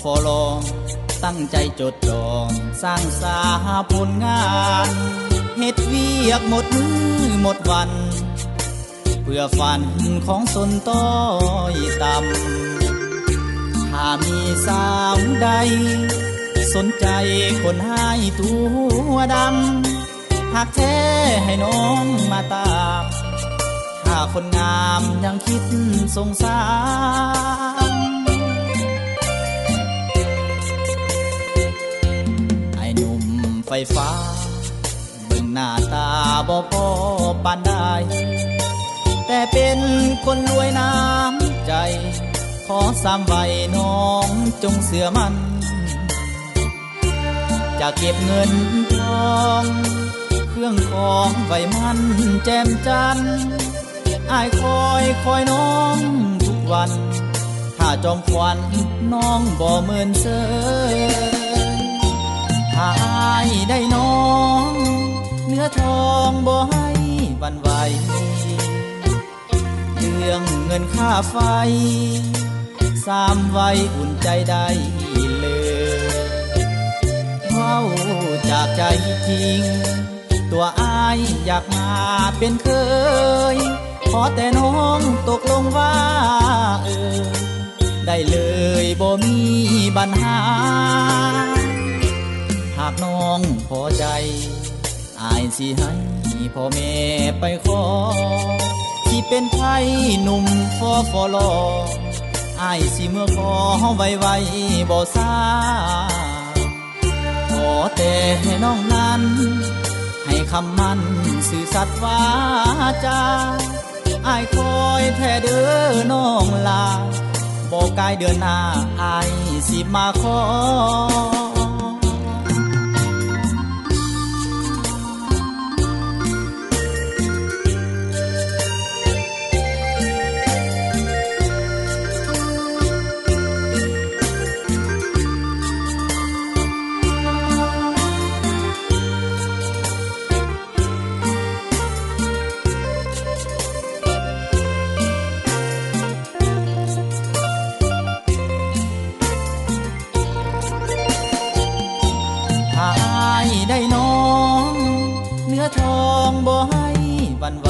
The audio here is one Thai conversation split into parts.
ฟอลอตั้งใจจดจ่อสร้างสาผลงานเฮ็ดเวียกหมดมือหมดวันเพื่อฝันของสนต้อยต่ำถ้ามีสาวใดสนใจคนให้ตัวดำหากแท้ให้น้องมาตามถ้าคนงามยังคิดสงสารไอ้หนุ่มไฟฟ้าเบิ่งหน้าตาบ่พอปานใดแต่เป็นคนรวยน้ำใจขอสามไว้น้องจงเสื่อมันจะเก็บเงินทองเครื่องของไว้มันแจ่มจันทร์อ้ายคอยน้องทุกวันถ้าจอมควันน้องบ่เมินเสยถ้าอ้ายได้น้องเนื้อทองบ่ให้หวั่นไหวเรื่องเงินค่าไฟสามไว้อุ่นใจได้เลยเว้าจากใจจริงตัวอ้ายอยากมาเป็นเคยขอแต่น้องตกลงว่าได้เลยบ่มีปัญหาหากน้องพอใจอ้ายสิให้พ่อแม่ไปขอที่เป็นไผหนุ่มฟอลออ้ายสิเมื่อขอไว้บ่ซาขอแต่ให้น้องนั้นให้คำมั่นสื่อสัตย์วาจาอ้ายคอยแท้เด้อน้องลาบ่กายเดือนหน้าอ้ายสิมาขอได้น้องเนื้อทองบ่ให้หวั่นไหว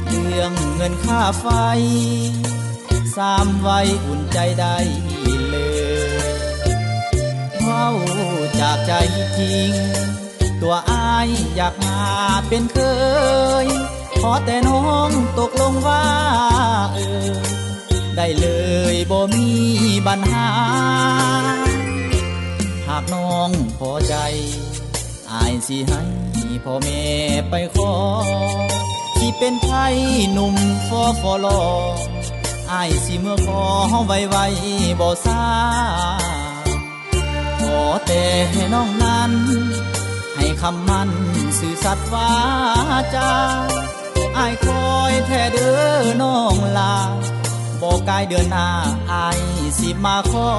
เรื่องเงินค่าไฟสามไว้อุ่นใจได้เลยเว้าจากใจจริงตัวอ้ายอยากมาเป็นเคยขอแต่น้องตกลงว่าได้เลยบ่มีปัญหาหากน้องพอใจอ้ายสิให้พ่อแม่ไปขอที่เป็นไผหนุ่มฟอลออ้ายสิเมื่อขอไว้บ่ซาขอแต่ให้น้องนั้นให้คำมั่นสื่อสัตย์วาจาอ้ายคอยแท้เด้อน้องลาบ่กายเดือนหน้าอ้ายสิมาขอ